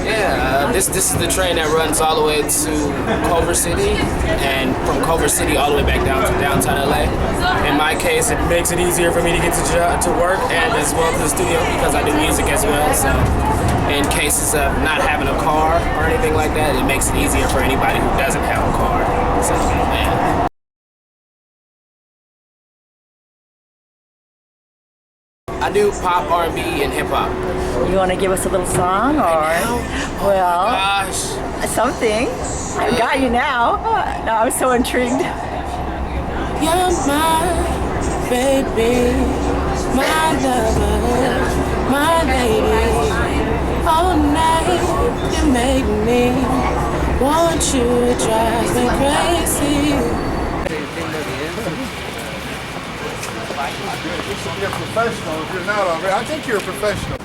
Yeah, this is the train that runs all the way to Culver City, and from Culver City all the way back down to downtown LA. In my case, it makes it easier for me to get to work and as well to the studio because I do music as well. So, in cases of not having a car or anything like that, it makes it easier for anybody who doesn't have a car. So, man. I do pop, R&B, and hip hop. You want to give us a little song, or well, Gosh, something? I've got you now. No, I'm so intrigued. you're my baby, my lover, my lady. All night you make me want you, it drives me crazy. You're a professional. If you're not already, I think you're a professional.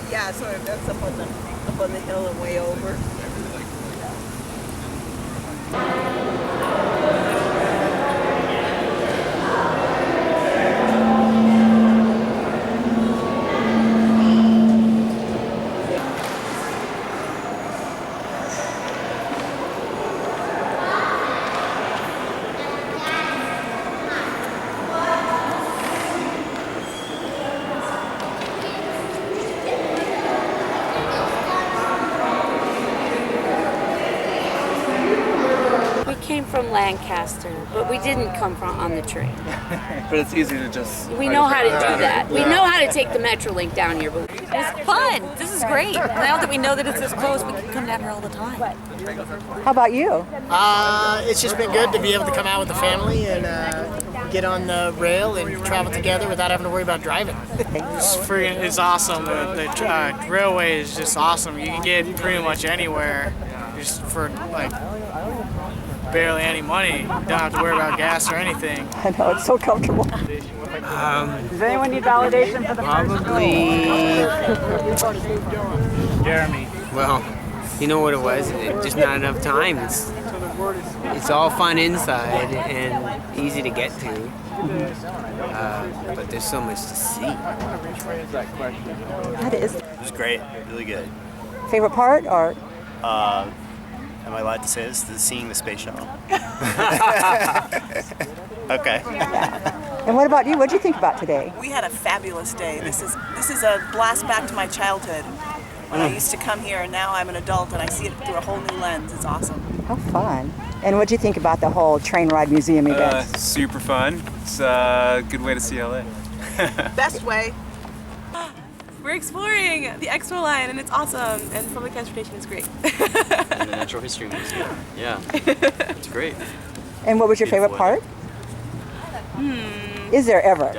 Yeah, so that's up on the hill and way over. Came from Lancaster, but we didn't come from on the train. But it's easy to just... We know how to do that. We know how to take the Metrolink down here, but it's fun. This is great. Now that we know that it's this close, we can come down here all the time. How about you? It's just been good to be able to come out with the family and get on the rail and travel together without having to worry about driving. It's awesome. The railway is just awesome. You can get pretty much anywhere just for like barely any money. You don't have to worry about gas or anything. I know, it's so comfortable. Does anyone need validation for the probably Jeremy. Well, you know what it was? Just not enough time. It's all fun inside and easy to get to. But there's so much to see. That is. It was great, really good. Favorite part, or? Am I allowed to say this? Seeing the space shuttle. Okay. Yeah. And what about you? What did you think about today? We had a fabulous day. This is a blast back to my childhood when I used to come here, and now I'm an adult and I see it through a whole new lens. It's awesome. How fun. And what did you think about the whole train ride museum event? Super fun. It's a good way to see LA. Best way. We're exploring the Expo line, and it's awesome, and public transportation is great. And the Natural History Museum. Yeah, it's great. And what was your favorite part? Is there ever?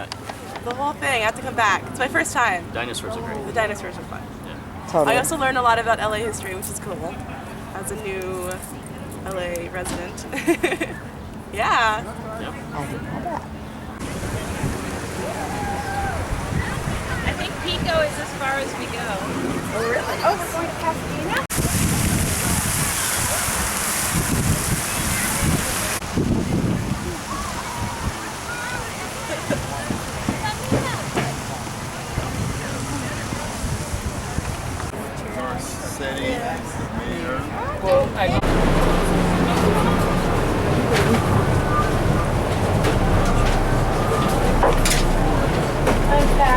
The whole thing. I have to come back. It's my first time. Dinosaurs are great. The dinosaurs are fun. Yeah. Totally. I also learned a lot about LA history, which is cool, as a new LA resident. Yeah. Yep. I didn't know that. I think Pico is as far as we go. Oh, really? Oh, we're going to Pasadena? City. Well,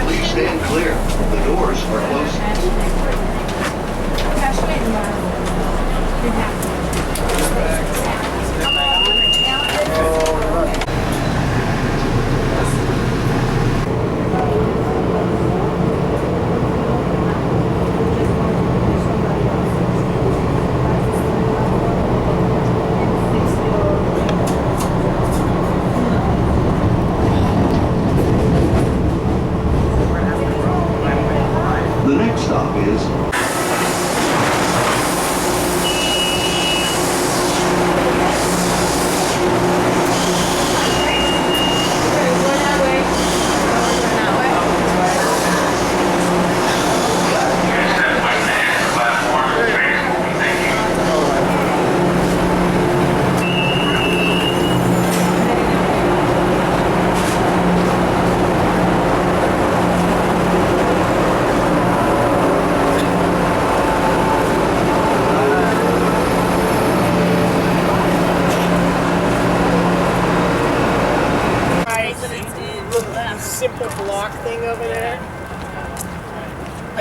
Please stand clear. The doors are closing.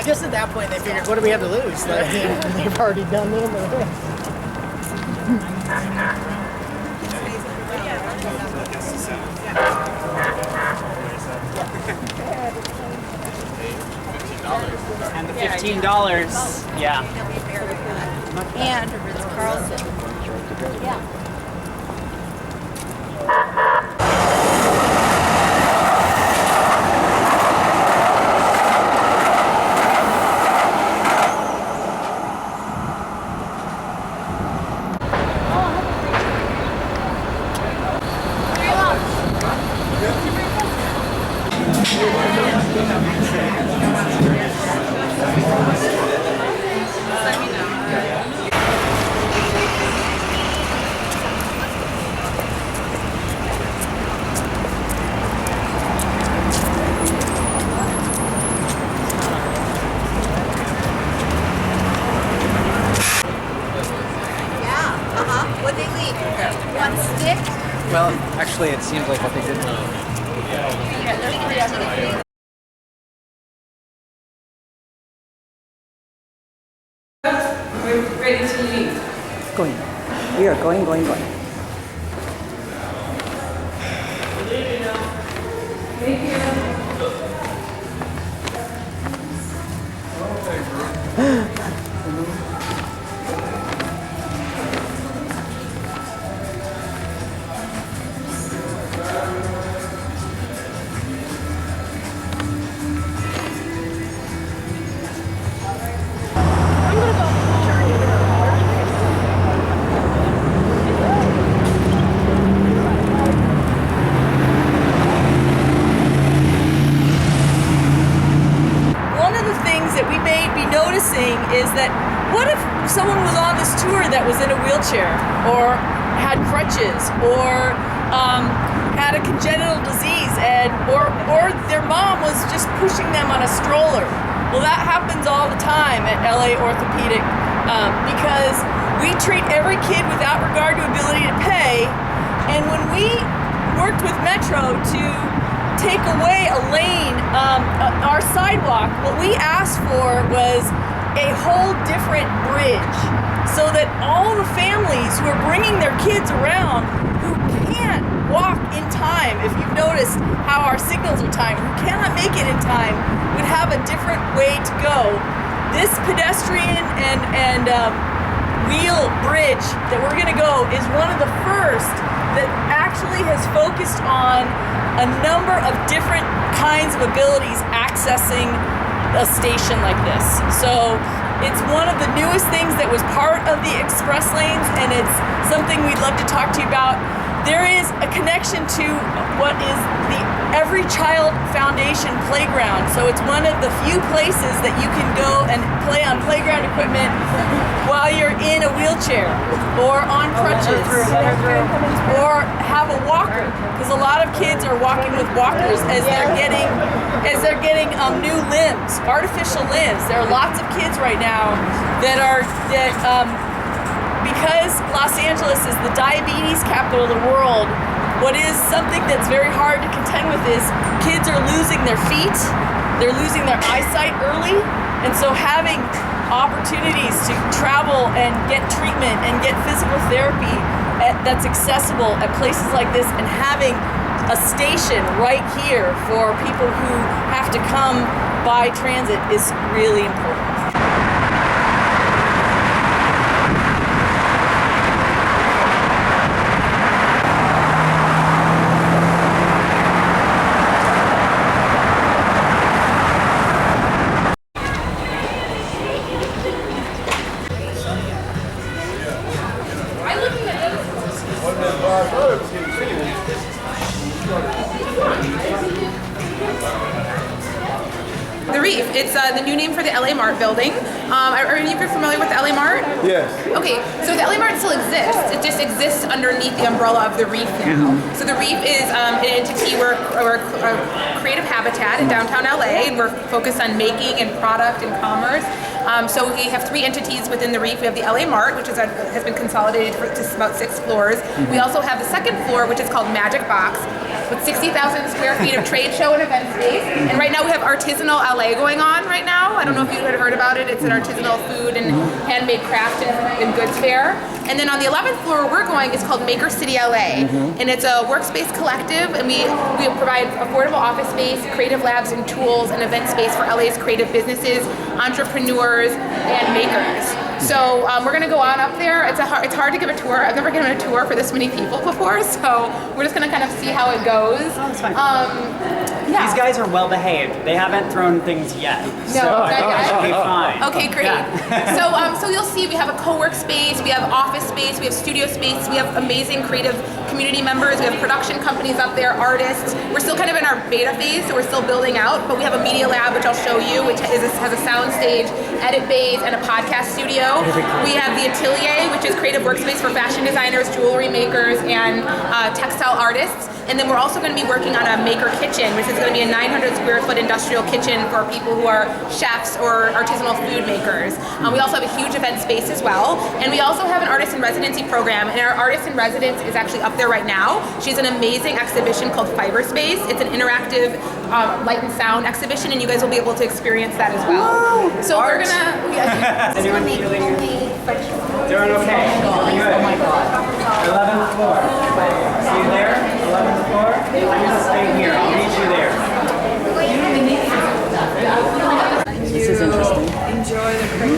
I guess at that point they figured, what do we have to lose? They've already done them. And the $15, yeah. And Ritz Carlson. Yeah. What'd they leave? One stick? Well, actually, it seems like what they did. We're ready to leave. Going. We are going. Thank you. Is that what if someone was on this tour that was in a wheelchair or had crutches or had a congenital disease or their mom was just pushing them on a stroller? Well, that happens all the time at LA Orthopedic because we treat every kid without regard to ability to pay. And when we worked with Metro to take away a lane, our sidewalk, what we asked for was a whole different bridge so that all the families who are bringing their kids around who can't walk in time, if you've noticed how our signals are timed, who cannot make it in time, would have a different way to go. This pedestrian and wheel bridge that we're going to go is one of the first that actually has focused on a number of different kinds of abilities accessing a station like this. So it's one of the newest things that was part of the express lanes, and it's something we'd love to talk to you about. There is a connection to what is the Every Child Foundation playground. So it's one of the few places that you can go and play on playground equipment while you're in a wheelchair or on crutches or have a walker, because a lot of kids are walking with walkers as they're getting new limbs, artificial limbs. There are lots of kids right now because Los Angeles is the diabetes capital of the world, what is something that's very hard to contend with is kids are losing their feet, they're losing their eyesight early, and so having opportunities to travel and get treatment and get physical therapy that's accessible at places like this, and having a station right here for people who have to come by transit is really important. The Reef. It's the new name for the LA Mart building. Are any of you familiar with the LA Mart? Yes. Okay, so the LA Mart still exists. It just exists underneath the umbrella of the Reef now. So the Reef is an entity, we're a creative habitat in downtown LA, and we're focused on making and product and commerce. So we have 3 entities within the Reef. We have the LA Mart, which has been consolidated to about 6 floors. We also have the second floor, which is called Magic Box, with 60,000 square feet of trade show and event space. And right now we have Artisanal LA going on right now. I don't know if you had heard about it. It's an artisanal food and handmade craft and goods fair. And then on the 11th floor where we're going is called Maker City LA. And it's a workspace collective, and we provide affordable office space, creative labs and tools, and event space for LA's creative businesses, entrepreneurs, and makers. So we're going to go on up there. It's hard to give a tour. I've never given a tour for this many people before, so we're just going to kind of see how it goes. Yeah. These guys are well behaved. They haven't thrown things yet. No, I think it should be fine. Okay, great. Yeah. So you'll see we have a co-work space, we have office space, we have studio space, we have amazing creative community members, we have production companies up there, artists. We're still kind of in our beta phase, so we're still building out, but we have a media lab, which I'll show you, which has a sound stage, edit bays, and a podcast studio. We have the Atelier, which is creative workspace for fashion designers, jewelry makers, and textile artists. And then we're also going to be working on a maker kitchen, which is going to be a 900 square foot industrial kitchen for people who are chefs or artisanal food makers. We also have a huge event space as well. And we also have an artist in residency program. And our artist in residence is actually up there right now. She has an amazing exhibition called Fiber Space. It's an interactive light and sound exhibition, and you guys will be able to experience that as well. So we're going to... Anyone feeling doing okay? Good. Oh my God. 11th floor. See you there? 11th floor? I'm going to stay here. I'll meet you there. This is interesting. Enjoy the quick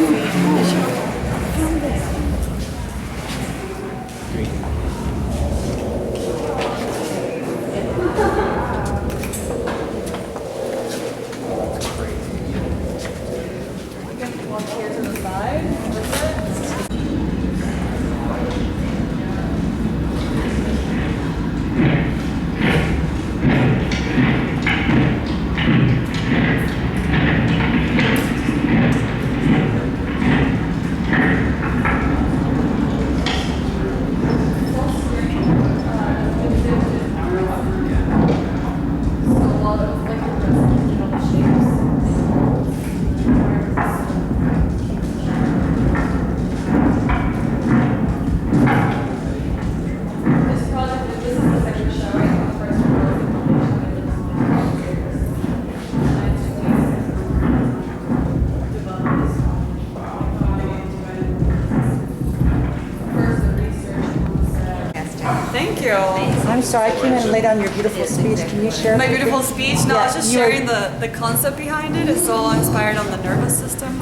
I'm sorry, I came in late on your beautiful speech. Can you share? My beautiful speech? No, I was just you were- sharing the concept behind it. It's all inspired on the nervous system.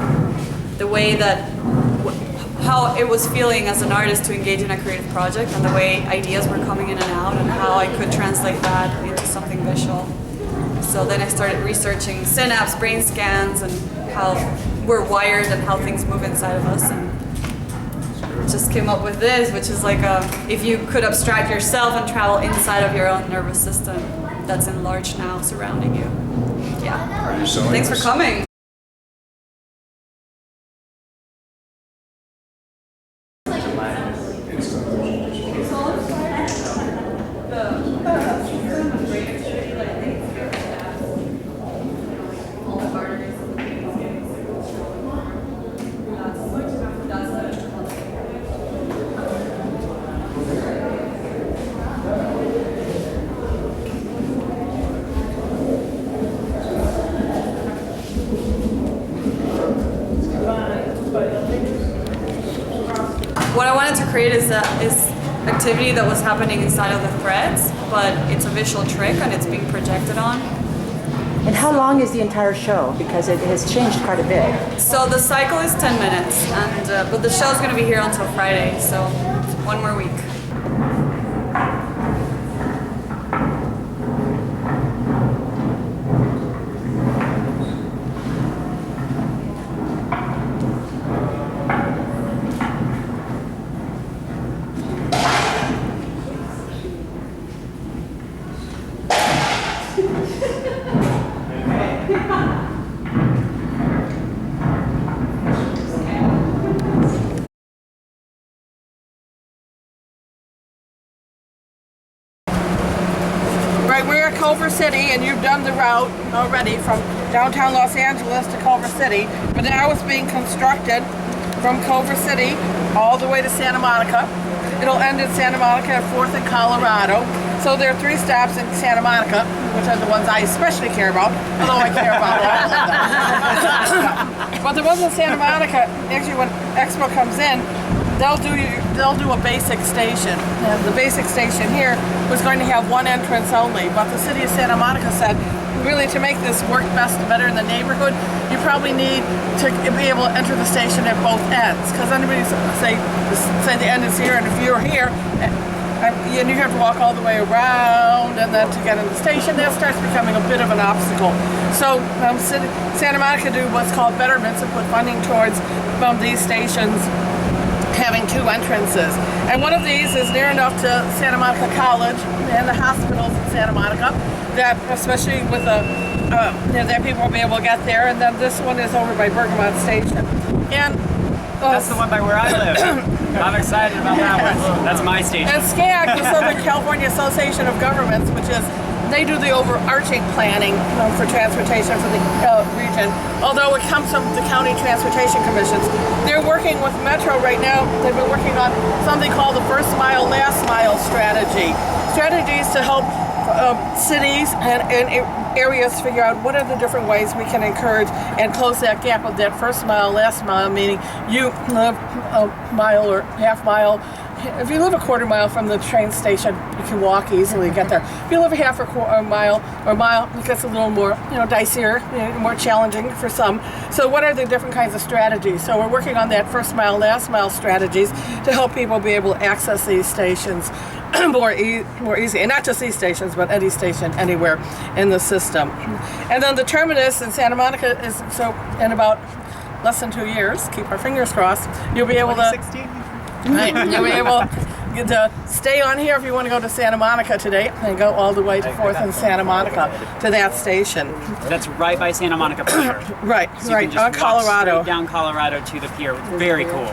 The way that, how it was feeling as an artist to engage in a creative project, and the way ideas were coming in and out, and how I could translate that into something visual. So then I started researching synapse, brain scans, and how we're wired and how things move inside of us. And just came up with this, which is like if you could abstract yourself and travel inside of your own nervous system that's enlarged now surrounding you. Yeah. Are you selling Thanks for this? coming. What I wanted to create is activity that was happening inside of the threads, but it's a visual trick and it's being projected on. And how long is the entire show? Because it has changed quite a bit. So the cycle is 10 minutes, and but the show is going to be here until Friday, so one more week. Right, we're at Culver City, and you've done the route already from downtown Los Angeles to Culver City, but now it's being constructed from Culver City all the way to Santa Monica. It'll end in Santa Monica at 4th and Colorado. So there are 3 stops in Santa Monica, which are the ones I especially care about, although I care about all of them. But the ones in Santa Monica, actually when Expo comes in, they'll do a basic station. And the basic station here was going to have 1 entrance only, but the city of Santa Monica said, really to make this work best better in the neighborhood, you probably need to be able to enter the station at both ends. Because anybody say the end is here, and if you're here, and you have to walk all the way around and then to get in the station, that starts becoming a bit of an obstacle. So Santa Monica do what's called betterments and put funding towards these stations having 2 entrances. And one of these is near enough to Santa Monica College and the hospitals in Santa Monica that, especially with that people will be able to get there. And then this one is over by Bergamot Station. And that's the one by where I live. I'm excited about that one. That's my station. And SCAG, the Southern California Association of Governments, which is, they do the overarching planning for transportation for the region. Although it comes from the county transportation commissions. They're working with Metro right now. They've been working on something called the first mile, last mile strategy. Strategies to help cities and areas figure out what are the different ways we can encourage and close that gap of that first mile, last mile, meaning you live a mile or half mile. If you live a quarter mile from the train station, you can walk easily get there. If you live a half a mile, it gets a little more, dicier, more challenging for some. So what are the different kinds of strategies? So we're working on that first mile, last mile strategies to help people be able to access these stations more easy, and not just these stations, but any station anywhere in the system. And then the terminus in Santa Monica is, so in about less than 2 years, keep our fingers crossed, you'll be able to, you'll be able to stay on here if you want to go to Santa Monica today and go all the way to 4th and Santa Monica to that station. That's right by Santa Monica Pier. Right, so right, on Colorado. Straight down Colorado to the pier. Very cool.